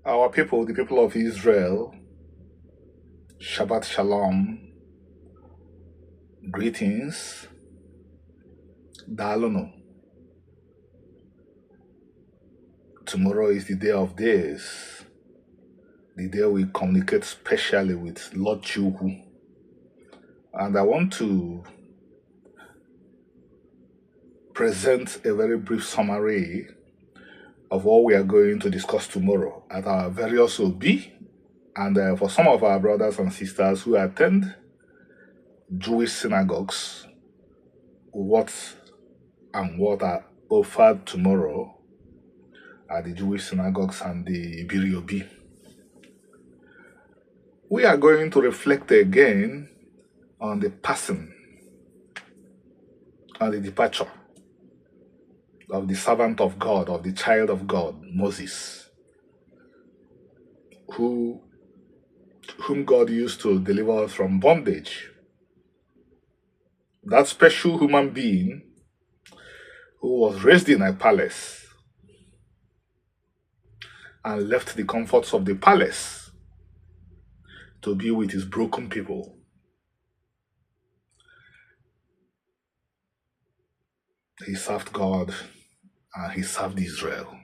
Our people, the people of Israel, Shabbat Shalom, greetings, Dalono. Tomorrow is the day of days, the day we communicate specially with Lord Chukwu. And I want to present a very brief summary of what we are going to discuss tomorrow at our various OB. And for some of our brothers and sisters who attend Jewish synagogues, what are offered tomorrow at the Jewish synagogues and the Ibiri OB. We are going to reflect again on the passing and the departure of the servant of God, of the child of God, Moses, whom God used to deliver us from bondage. That special human being who was raised in a palace and left the comforts of the palace to be with his broken people. He served God and he served Israel.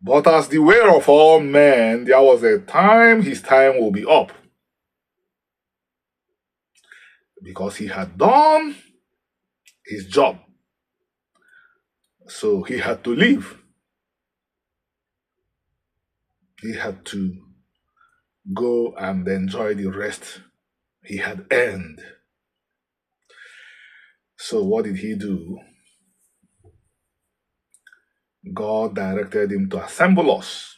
But as the way of all men, there was a time his time will be up, because he had done his job. So he had to leave. He had to go and enjoy the rest he had earned. So what did he do? God directed him to assemble us.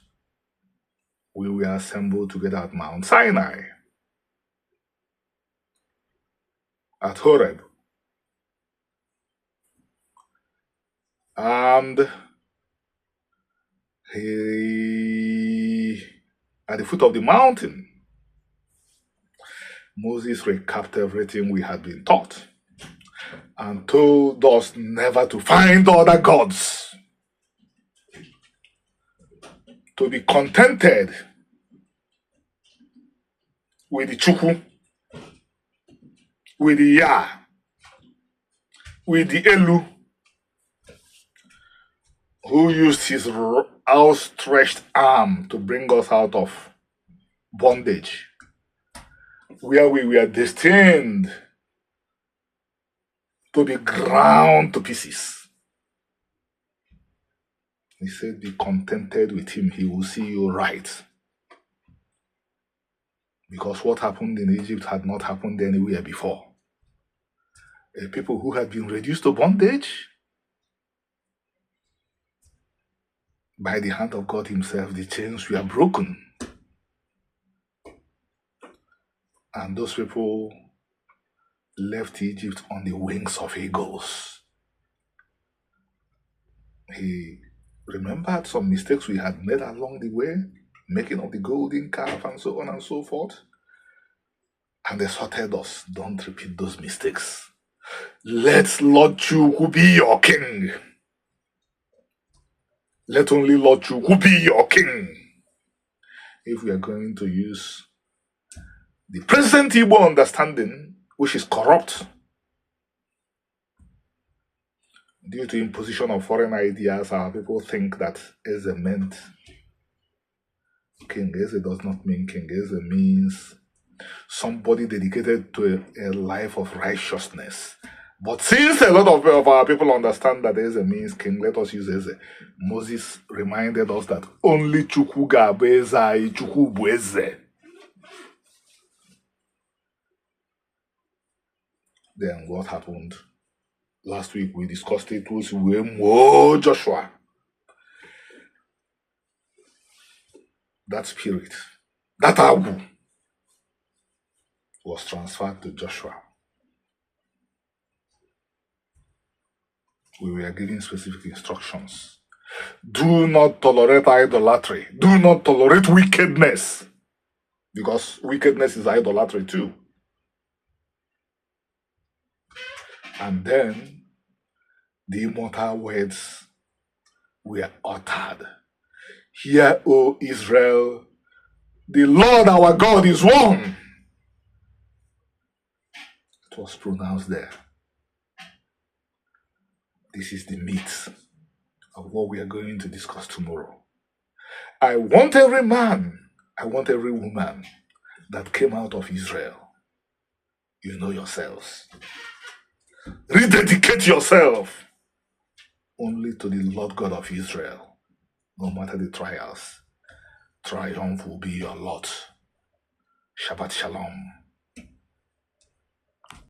We were assembled together at Mount Sinai, at Horeb. And at the foot of the mountain, Moses recapped everything we had been taught and told us never to find other gods, to be contented with the Chukwu, with the Yah, with the Elu, who used his outstretched arm to bring us out of bondage, where we were destined to be ground to pieces. He said, be contented with him, he will see you right. Because what happened in Egypt had not happened anywhere before. A people who had been reduced to bondage, by the hand of God himself, the chains were broken. And those people left Egypt on the wings of eagles. He remembered some mistakes we had made along the way, making of the golden calf and so on and so forth. And exhorted us, don't repeat those mistakes. Let Lord Chukwu be your king. Let only Lord Chukwu be your king. If we are going to use the present Igbo understanding, which is corrupt, due to imposition of foreign ideas, our people think that Eze meant king. Eze does not mean king. Eze means somebody dedicated to a life of righteousness. But since a lot of our people understand that Eze means king, let us use Eze. Moses reminded us that only Chukwu ga-abụ eze anyị, Chukwu bụ eze. Then what happened? Last week we discussed it was Wemo Joshua. That spirit, that Agu, was transferred to Joshua. We were given specific instructions. Do not tolerate idolatry. Do not tolerate wickedness. Because wickedness is idolatry too. And then the immortal words were uttered. Hear, O Israel, the Lord our God is one. It was pronounced there. This is the meat of what we are going to discuss tomorrow. I want every man, I want every woman that came out of Israel. You know yourselves. Rededicate yourself only to the Lord God of Israel. No matter the trials, triumph will be your lot. Shabbat Shalom.